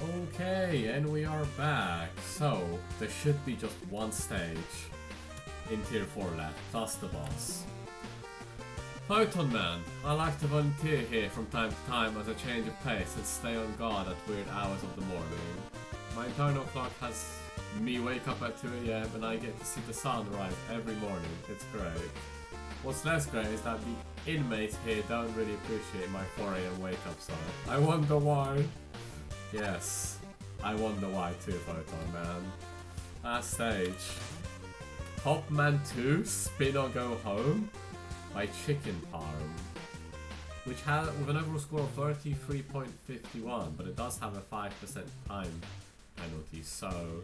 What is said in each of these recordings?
Okay, and we are back. So, there should be just one stage in Tier 4 left, plus the boss. Photon Man, I like to volunteer here from time to time as a change of pace and stay on guard at weird hours of the morning. My internal clock has me wake up at 2 AM and I get to see the sun rise every morning. It's great. What's less great is that the inmates here don't really appreciate my 4 AM wake up sign. I wonder why. Yes, I wonder why too, Photon Man. Last stage. Top Man 2, Spin or Go Home by Chicken Farm, which has with an overall score of 33.51, but it does have a 5% time penalty, so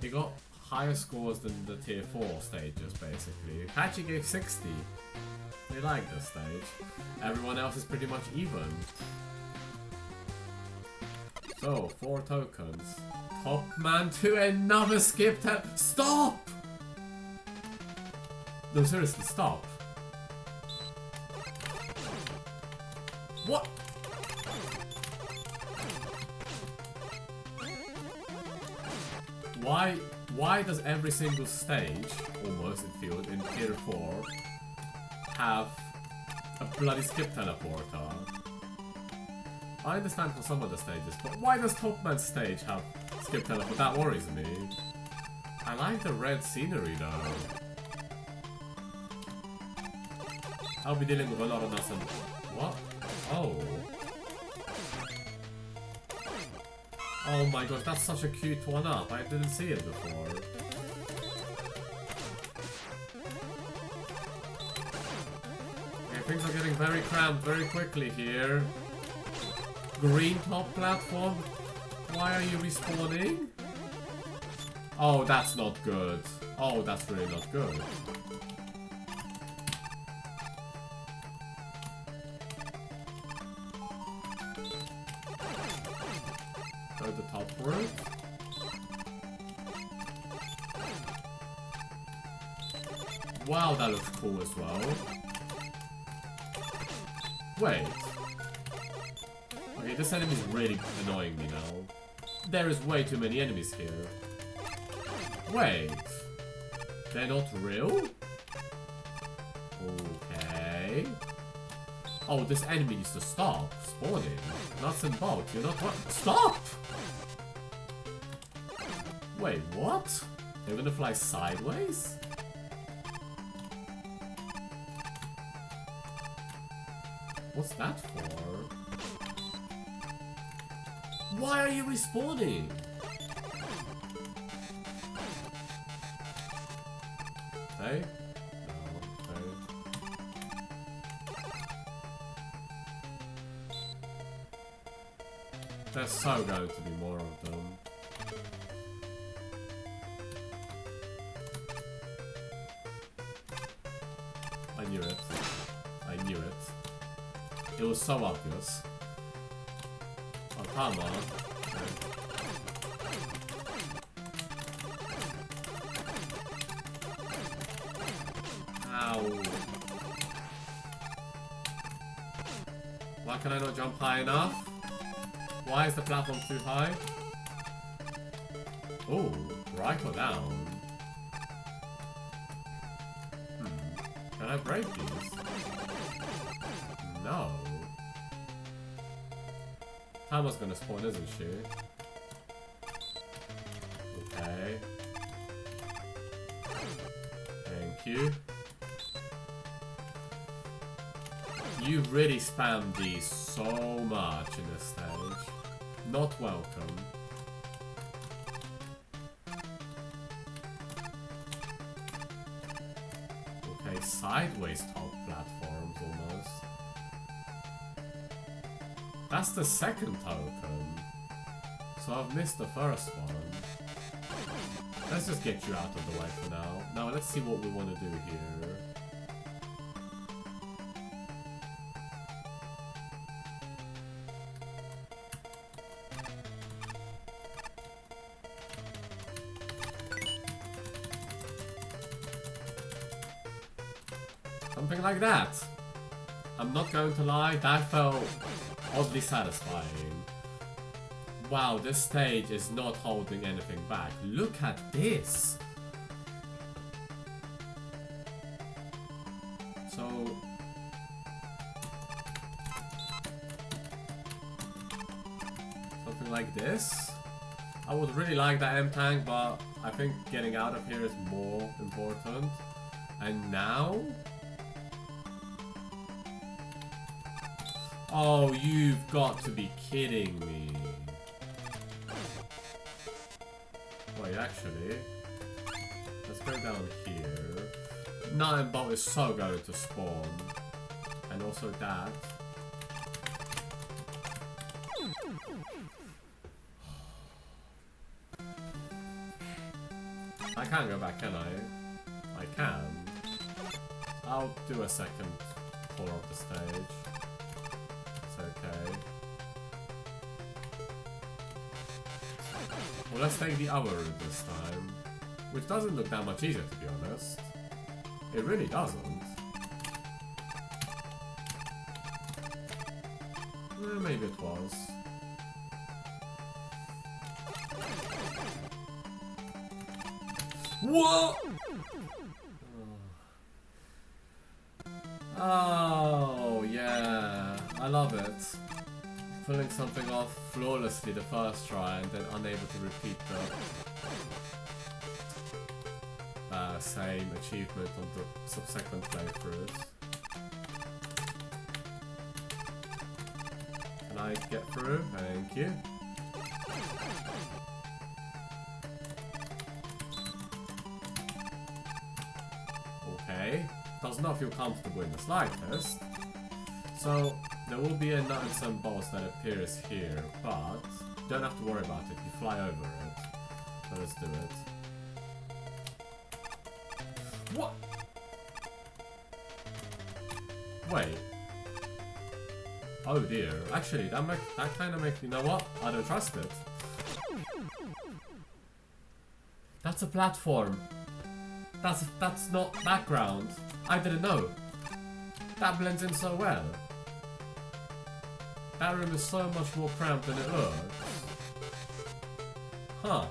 it got higher scores than the tier 4 stages basically. Patchy gave 60. They like this stage. Everyone else is pretty much even. So, 4 tokens. Top Man 2, another skip tap. Stop! No, seriously, stop. What? Why does every single stage, almost it feels, in tier 4 have a bloody skip teleporter? I understand for some of the stages, but why does Top Man's stage have skip teleport? That worries me. I like the red scenery though. I'll be dealing with a lot of nothing. What? Oh. Oh my gosh, that's such a cute one up. I didn't see it before. Okay, things are getting very cramped very quickly here. Green top platform? Why are you respawning? Oh, that's not good. Oh, that's really not good. Go the top route. Wow, that looks cool as well. Wait. Okay, this enemy is really annoying me now. There is way too many enemies here. Wait. They're not real? Okay. Oh, this enemy needs to stop spawning. Nuts and bolts, you're not what? Stop! Wait, what? They're gonna fly sideways? What's that for? Why are you respawning? Hey? No, hey. There's so going to be more of them. I knew it. I knew it. It was so obvious. Oh, come on. Ow. Why can I not jump high enough? Why is the platform too high? Oh, right or down? Can I break these? No. Tama's gonna spawn, isn't she? Okay. Thank you. You really spam these so much in this stage. Not welcome. Okay, sideways top platforms almost. That's the second token. So I've missed the first one. Let's just get you out of the way for now. Now let's see what we want to do here. Something like that. I'm not going to lie, that felt oddly satisfying. Wow, this stage is not holding anything back. Look at this! So... something like this? I would really like that M-Tank, but I think getting out of here is more important. And now? Oh, you've got to be kidding me. Wait, actually, let's go down here. Nine Bolt is so going to spawn. And also that. I can't go back, can I? I can. I'll do a second floor of the stage. It's okay. Well, let's take the other route this time. Which doesn't look that much easier, to be honest. It really doesn't. Maybe it was. What? Oh, yeah. I love it. Pulling something off flawlessly the first try and then unable to repeat the same achievement on the subsequent playthroughs. Can I get through? Thank you. Okay. Does not feel comfortable in the slightest. So there will be a nuts and bolts that appears here, but you don't have to worry about it. You fly over it. So let's do it. What? Wait. Oh dear. Actually, that kind of makes me know what? I don't trust it. That's a platform. That's not background. I didn't know. That blends in so well. That room is so much more cramped than it looks. Huh.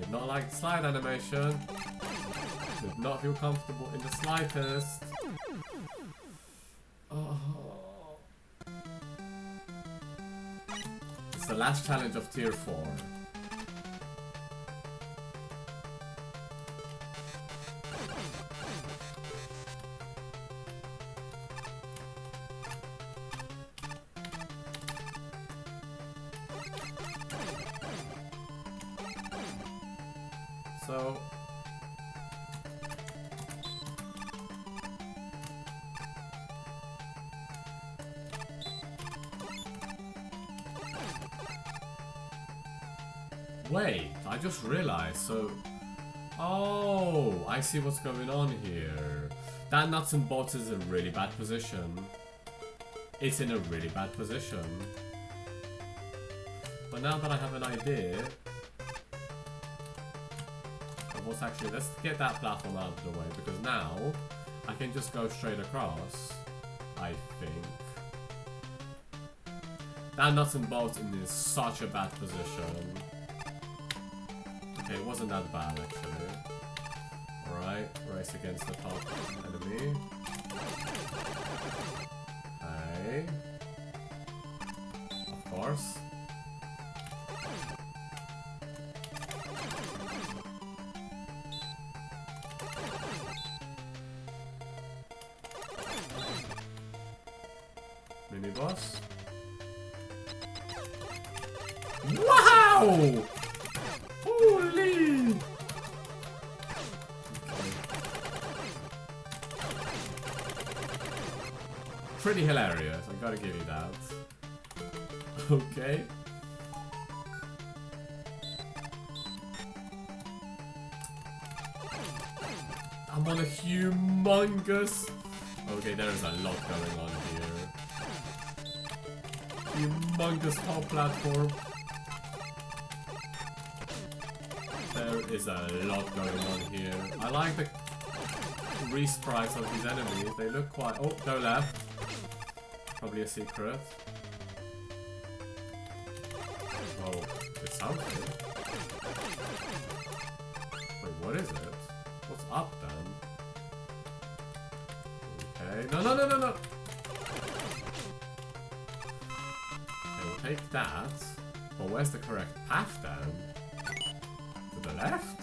Did not like the slide animation. Did not feel comfortable in the slightest. Oh. It's the last challenge of Tier 4. So... Wait, I just realized, so... Oh, I see what's going on here. That nuts and bolts is in a really bad position. It's in a really bad position. But now that I have an idea... What's actually, let's get that platform out of the way, because now I can just go straight across, I think. That nuts and bolts in such a bad position. Okay, it wasn't that bad actually. Alright, race against the top enemy. Okay. Of course. Mini boss. Wow! Holy! Okay. Pretty hilarious, I gotta give you that. Okay. I'm on a humongous... Okay, there is a lot going on here. Humongous top platform. There is a lot going on here. I like the resprites of these enemies. They look quite... Oh, go left. Probably a secret. Oh, it's something. Wait, what is it? What's up then? Okay. No, no, no, no, no! Okay, we'll take that. But where's the correct path then? To the left?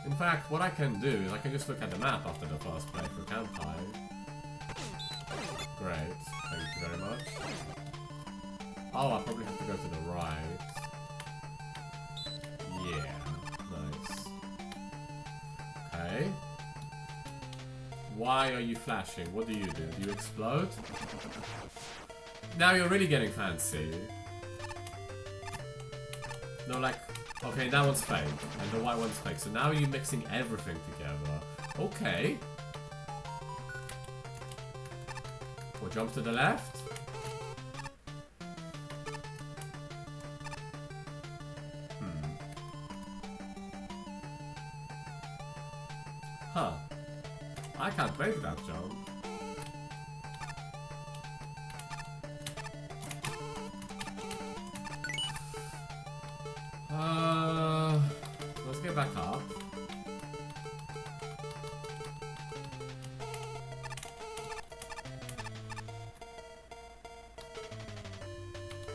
In fact, what I can do is I can just look at the map after the first playthrough, can't I? Great, thank you very much. Oh, I probably have to go to the right. Yeah, nice. Okay. Why are you flashing? What do? Do you explode? Now you're really getting fancy. No, like... Okay, that one's fake, and the white one's fake. So now you're mixing everything together. Okay. We'll jump to the left. Huh. I can't make that jump. Let's get back up.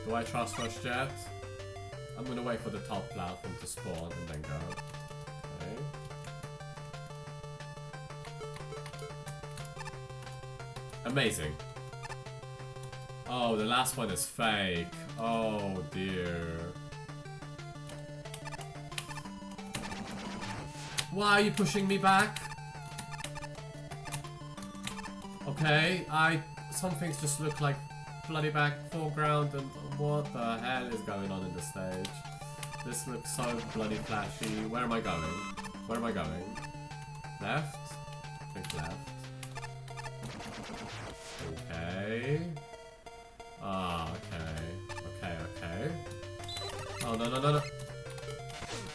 Do I trust rush jet? I'm gonna wait for the top platform to spawn and then go. Okay. Amazing. Oh, the last one is fake. Oh dear. Why are you pushing me back? Okay, some things just look like bloody back foreground, and what the hell is going on in the stage? This looks so bloody flashy. Where am I going? Where am I going? Left? I think left. Okay. Ah, okay. Okay, okay. Oh, no, no, no, no.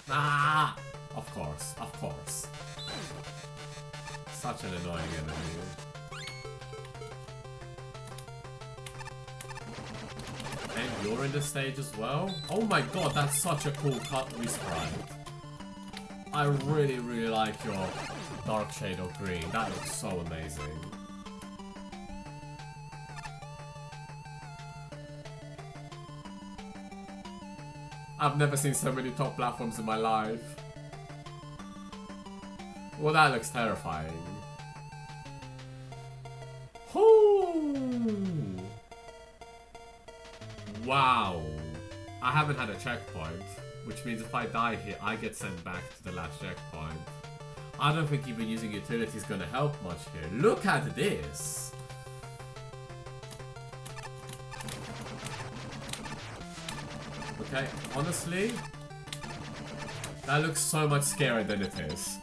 Ah! Of course, of course. Such an annoying enemy. And you're in the stage as well? Oh my god, that's such a cool cut resprite. I really, really like your dark shade of green. That looks so amazing. I've never seen so many top platforms in my life. Well, that looks terrifying. Ooh. Wow. I haven't had a checkpoint, which means if I die here, I get sent back to the last checkpoint. I don't think even using utility is gonna help much here. Look at this! Okay, honestly, that looks so much scarier than it is.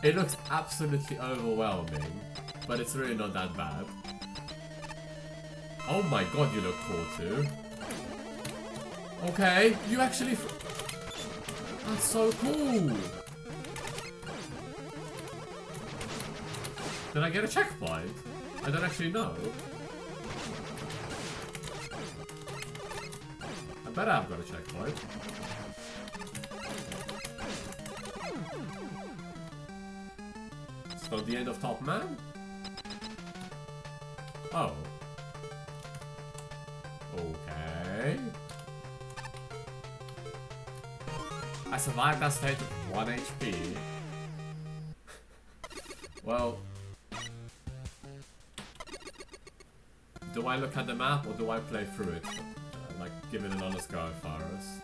It looks absolutely overwhelming, but it's really not that bad. Oh my god, you look cool too. Okay, you actually... That's so cool! Did I get a checkpoint? I don't actually know. I bet I've got a checkpoint. So the end of Top Man? Oh. Okay. I survived that stage with 1 HP. Well... Do I look at the map or do I play through it? Like, give it an honest go first.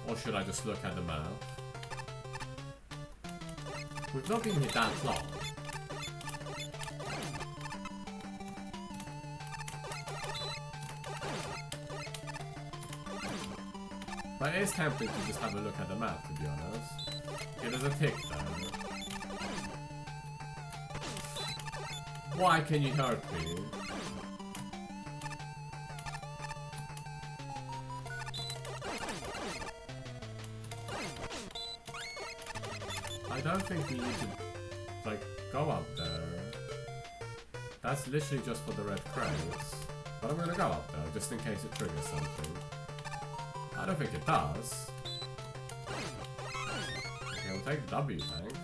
Or should I just look at the map? We've not been here that long. But it is tempting to just have a look at the map, to be honest. Okay, there's a tick there. Why can you hurt me? I don't think you need to, like, go up there. That's literally just for the red crates. But I'm gonna go up there, just in case it triggers something. I don't think it does. Okay, we'll take the W tank.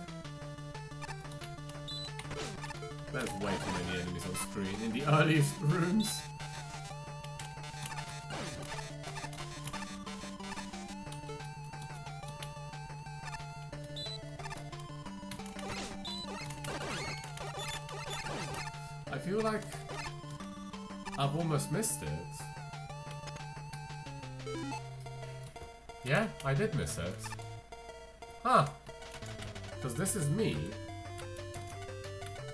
There's way too many enemies on screen in the earliest rooms. I feel like I've almost missed it. Yeah, I did miss it. Huh. Because this is me.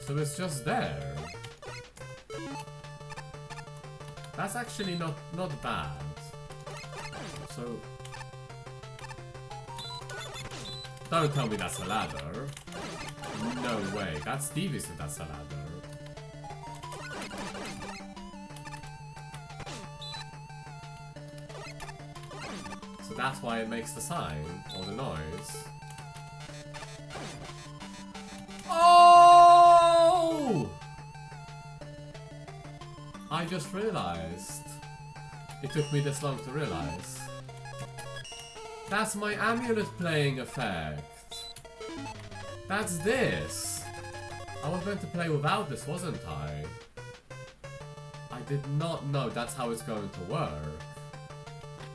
So it's just there. That's actually not bad. So... Don't tell me that's a ladder. No way. That's Stevie said that's a ladder. So that's why it makes the sign, or the noise. Oh! I just realized. It took me this long to realize. That's my amulet playing effect. That's this. I was meant to play without this, wasn't I? I did not know that's how it's going to work.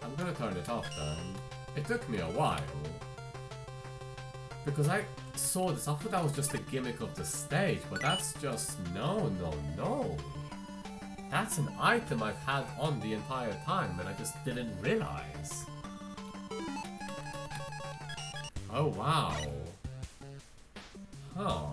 I'm gonna turn it off then. It took me a while. Because I saw this, I thought that was just a gimmick of the stage, but that's just... No. That's an item I've had on the entire time and I just didn't realize. Oh wow. Huh.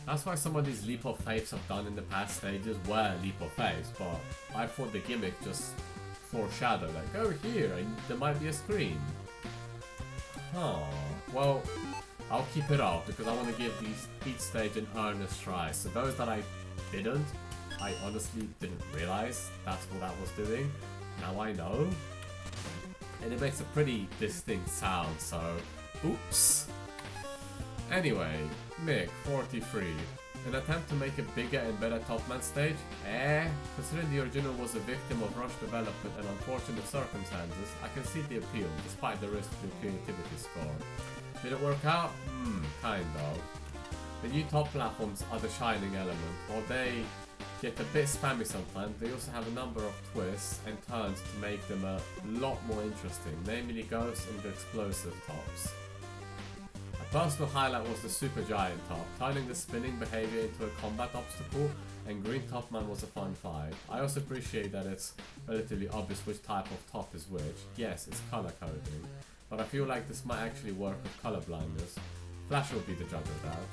That's why some of these leap of faiths I've done in the past stages were leap of faiths, but I thought the gimmick just foreshadowed, like, go here, and there might be a screen. Huh. Well, I'll keep it off because I want to give each stage an earnest try. So those that I didn't, I honestly didn't realize that's what that was doing. Now I know. And it makes a pretty distinct sound, so oops. Anyway, Mick, 43. An attempt to make a bigger and better Topman stage? Considering the original was a victim of rush development and unfortunate circumstances, I can see the appeal, despite the risk to the creativity score. Did it work out? Kind of. The new top platforms are the shining element. While they get a bit spammy sometimes, they also have a number of twists and turns to make them a lot more interesting, namely ghosts and the explosive tops. A personal highlight was the Super Giant top, turning the spinning behavior into a combat obstacle, and Green Topman was a fun fight. I also appreciate that it's relatively obvious which type of top is which. Yes, it's color coding, but I feel like this might actually work with color blindness. Flash will be the judge of that.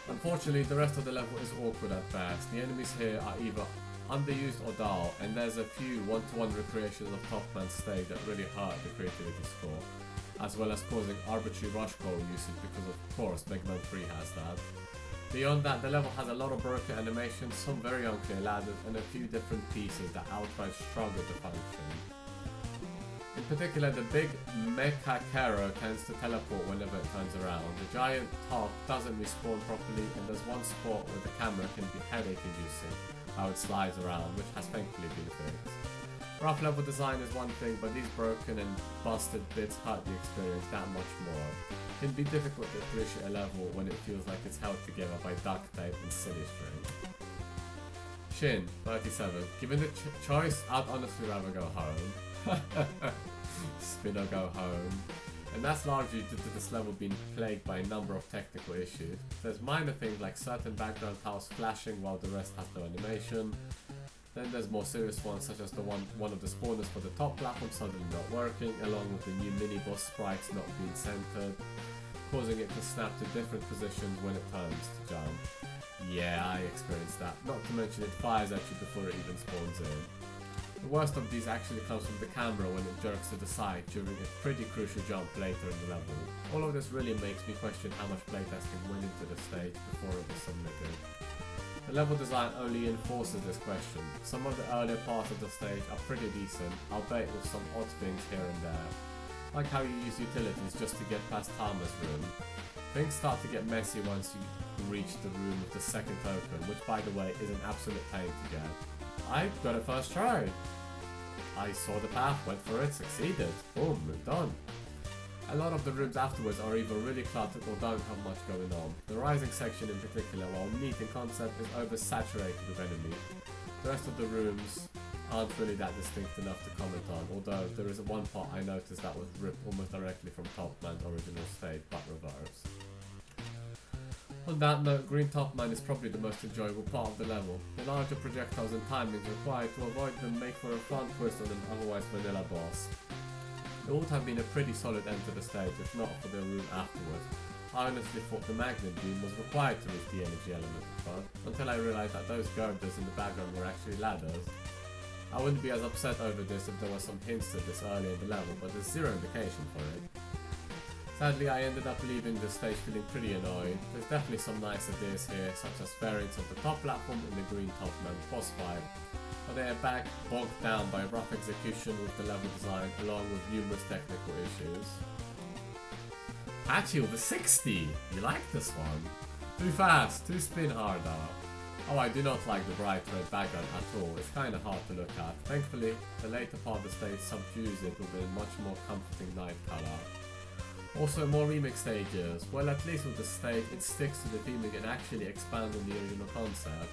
Unfortunately, the rest of the level is awkward at best. The enemies here are either underused or dull, and there's a few one-to-one recreations of Topman's stage that really hurt the creativity score, as well as causing arbitrary rush goal usage because of course Mega Man 3 has that. Beyond that, the level has a lot of broken animations, some very unclear ladders, and a few different pieces that outright struggle to function. In particular, the big Mecha Kero tends to teleport whenever it turns around. The giant top doesn't respawn properly, and there's one spot where the camera can be headache inducing, how it slides around, which has thankfully been fixed. Rough level design is one thing, but these broken and busted bits hurt the experience that much more. It can be difficult to appreciate a level when it feels like it's held together by duct tape and silly string. Shin, 37. Given the choice, I'd honestly rather go home. Spin or go home. And that's largely due to this level being plagued by a number of technical issues. There's minor things like certain background tiles flashing while the rest has no animation. Then there's more serious ones such as the one of the spawners for the top platform suddenly not working, along with the new mini-boss sprites not being centered, causing it to snap to different positions when it turns to jump. Yeah, I experienced that. Not to mention it fires at you before it even spawns in. The worst of these actually comes from the camera when it jerks to the side during a pretty crucial jump later in the level. All of this really makes me question how much playtesting went into the stage before it was submitted. The level design only enforces this question. Some of the earlier parts of the stage are pretty decent, albeit with some odd things here and there. Like how you use utilities just to get past Tama's room. Things start to get messy once you reach the room with the second token, which by the way is an absolute pain to get. I got it first try! I saw the path, went for it, succeeded. Boom, moved on. A lot of the rooms afterwards are either really cluttered or don't have much going on. The rising section in particular, while neat in concept, is oversaturated with enemies. The rest of the rooms aren't really that distinct enough to comment on, although there is one part I noticed that was ripped almost directly from Top Man's original stage, but reversed. On that note, Green Top Man is probably the most enjoyable part of the level. The larger projectiles and timings required to avoid them make for a fun twist on an otherwise vanilla boss. It would have been a pretty solid end to the stage if not for the room afterwards. I honestly thought the magnet beam was required to reach the energy element at front, until I realised that those girders in the background were actually ladders. I wouldn't be as upset over this if there were some hints to this earlier in the level, but there's zero indication for it. Sadly, I ended up leaving the stage feeling pretty annoyed. There's definitely some nice ideas here, such as variants of the top platform in the Green Top Man boss fight, but they are back bogged down by rough execution with the level design along with numerous technical issues. Patchy over 60! You like this one? Too fast, too spin harder. Oh, I do not like the bright red background at all, it's kinda hard to look at. Thankfully, the later part of the stage subdues it with a much more comforting night colour. Also more remix stages. Well, at least with the stage it sticks to the theming and actually expands on the original concept.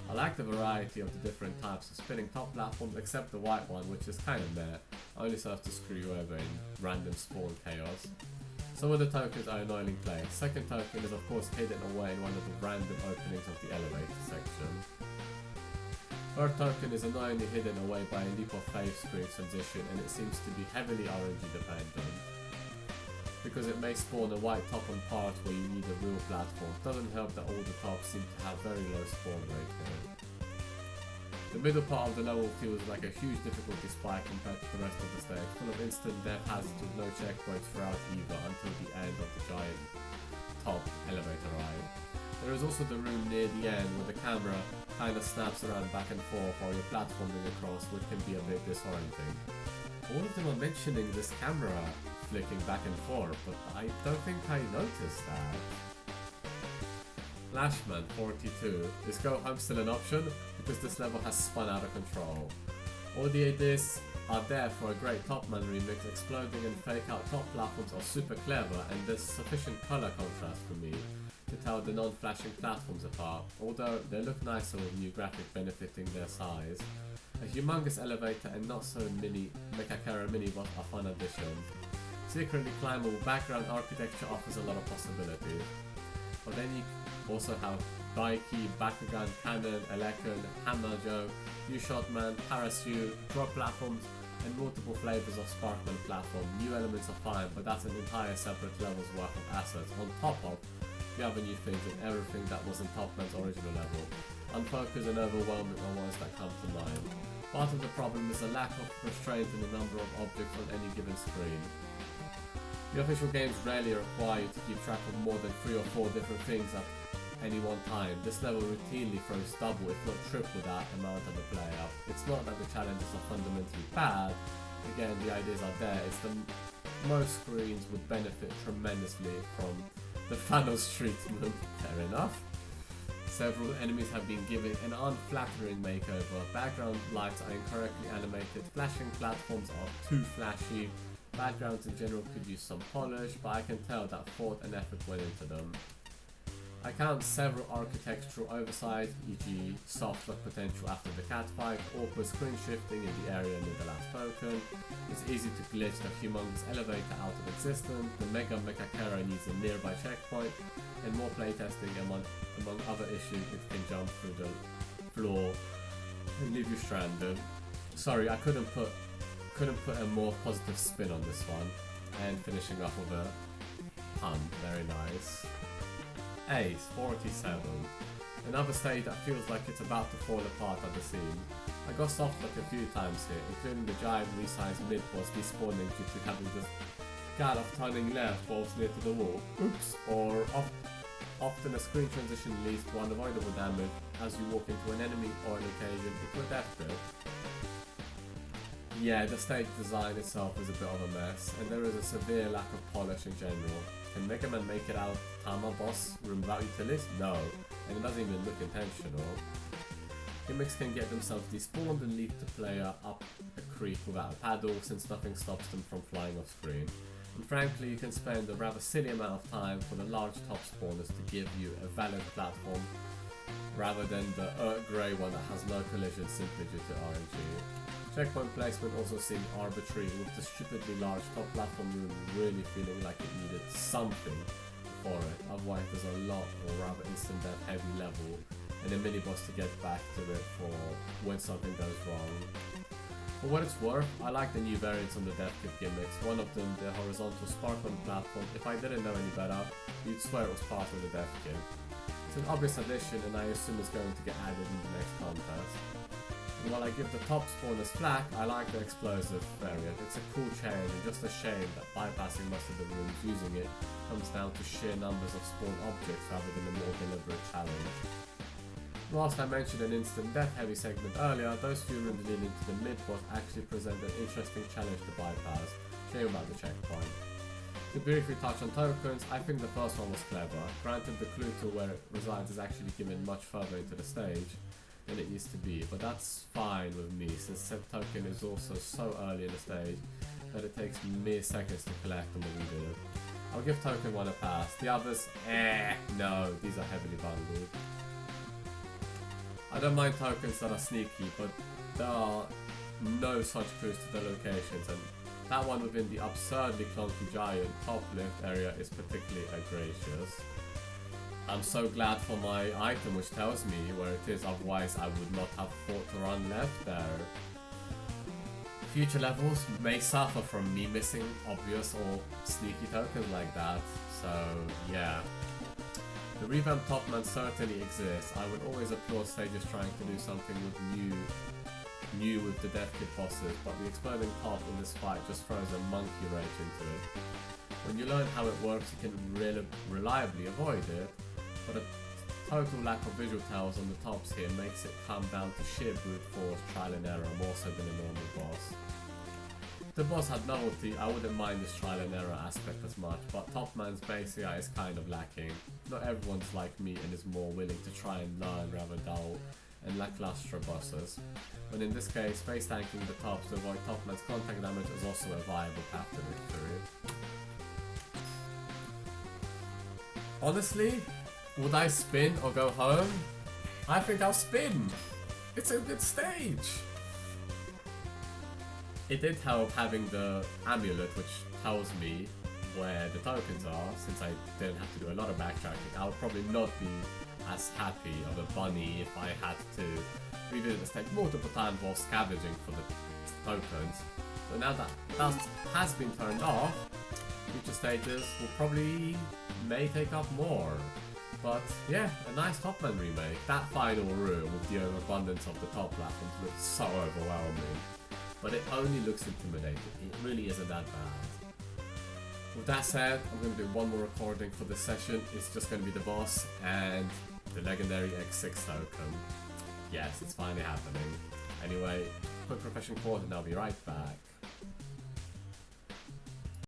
I like the variety of the different types of spinning top platforms except the white one, which is kinda meh, only serves to screw you over in random spawn chaos. Some of the tokens are annoyingly placed. Second token is of course hidden away in one of the random openings of the elevator section. Third token is annoyingly hidden away by a leap of faith screen transition and it seems to be heavily RNG dependent. Because it may spawn a white top on parts where you need a real platform. Doesn't help that all the tops seem to have very low spawn rate here. The middle part of the level feels like a huge difficulty spike compared to the rest of the stage, full of instant death hazards with no checkpoints throughout either until the end of the giant top elevator ride. There is also the room near the end where the camera kinda snaps around back and forth while you're platforming across, which can be a bit disorienting. All of them are mentioning this camera flicking back and forth, but I don't think I noticed that. Flashman 42. Is go home still an option? Because this level has spun out of control. All the ideas are there for a great Top Man remix. Exploding and fake out top platforms are super clever and there's sufficient color contrast for me to tell the non-flashing platforms apart, although they look nicer with new graphic benefiting their size. A humongous elevator and not so mini Mechakera mini-boss are fun additions. Secretly climbable background architecture offers a lot of possibilities. But then you also have Daiki, Bakugan, Cannon, Elekon, Hamajo, U-Shotman, Parachute, drop platforms, and multiple flavors of Sparkman platform. New elements are fine, but that's an entire separate level's worth of assets on top of the other new things and everything that was in Top Man's original level. Unfocused and overwhelming are ones that come to mind. Part of the problem is a lack of restraint in the number of objects on any given screen. The official games rarely require you to keep track of more than 3 or 4 different things at any one time. This level routinely throws double if not triple that amount of the player. It's not that the challenges are fundamentally bad, again the ideas are there, it's the most screens would benefit tremendously from the Thanos treatment, fair enough. Several enemies have been given an unflattering makeover, background lights are incorrectly animated, flashing platforms are too flashy, backgrounds in general could use some polish, but I can tell that thought and effort went into them. I count several architectural oversights, e.g. soft lock potential after the cat fight, awkward screen shifting in the area near the last token, it's easy to glitch the humongous elevator out of existence, the Mega Mechakera needs a nearby checkpoint, and more playtesting among other issues it can jump through the floor and leave you stranded. Sorry, I couldn't put a more positive spin on this one, and finishing off with a pun, very nice. Ace 47. Another stage that feels like it's about to fall apart at the seams. I got soft lock a few times here, including the giant resized mid-boss despawning due to having this guy off turning left whilst near to the wall. Oops, or off Often a screen transition leads to unavoidable damage as you walk into an enemy or an occasion into a death grip. Yeah, the stage design itself is a bit of a mess, and there is a severe lack of polish in general. Can Mega Man make it out Tama boss room without utilities? No, and it doesn't even look intentional. Gimmicks can get themselves despawned and lead the player up a creek without a paddle, since nothing stops them from flying off screen. And frankly, you can spend a rather silly amount of time for the large top spawners to give you a valid platform, rather than the Earth Grey one that has no collision simply due to RNG. Checkpoint placement also seemed arbitrary, with the stupidly large top platform room really feeling like it needed something for it, otherwise there's a lot or rather instant death heavy level and a mini boss to get back to it for when something goes wrong. For what it's worth, I like the new variants on the death kit gimmicks. One of them, the horizontal spark on the platform, if I didn't know any better, you'd swear it was part of the death kit. It's an obvious addition and I assume it's going to get added in the next contest. And while I give the top spawners flack, I like the explosive variant. It's a cool change and just a shame that bypassing most of the rooms using it comes down to sheer numbers of spawned objects rather than a more deliberate challenge. Whilst I mentioned an instant death heavy segment earlier, those few rooms leading to the mid-boss actually present an interesting challenge to bypass. Shame about the checkpoint. To briefly touch on tokens, I think the first one was clever. Granted, the clue to where it resides is actually given much further into the stage than it used to be, but that's fine with me since said token is also so early in the stage that it takes mere seconds to collect on the redo. I'll give token 1 a pass. The others, no, these are heavily bundled. I don't mind tokens that are sneaky, but there are no such clues to the locations, and that one within the absurdly clunky giant top lift area is particularly egregious. I'm so glad for my item which tells me where it is, otherwise I would not have thought to run left there. Future levels may suffer from me missing obvious or sneaky tokens like that, so yeah. The revamped Topman certainly exists. I would always applaud stages trying to do something with new with the death kit bosses, but the exploding top in this fight just throws a monkey wrench into it. When you learn how it works, you can reliably avoid it, but a total lack of visual tells on the tops here makes it come down to sheer brute force, trial and error, more so than a normal boss. If the boss had novelty, I wouldn't mind this trial and error aspect as much, but Topman's base AI is kind of lacking. Not everyone's like me and is more willing to try and learn rather dull and lackluster bosses. But in this case, face tanking the tops to avoid Topman's contact damage is also a viable path to victory. Honestly, would I spin or go home? I think I'll spin! It's a good stage! It did help having the amulet which tells me where the tokens are, since I didn't have to do a lot of backtracking. I would probably not be as happy of a bunny if I had to revisit the stage multiple times while scavenging for the tokens. So now that dust has been turned off, future stages will probably may take up more. But yeah, a nice Topman remake. That final room with the overabundance of the top platforms looks so overwhelming. But it only looks intimidating. It really isn't that bad. With that said, I'm going to do one more recording for this session. It's just going to be the boss and the legendary X6 token. Yes, it's finally happening. Anyway, quick profession pause and I'll be right back.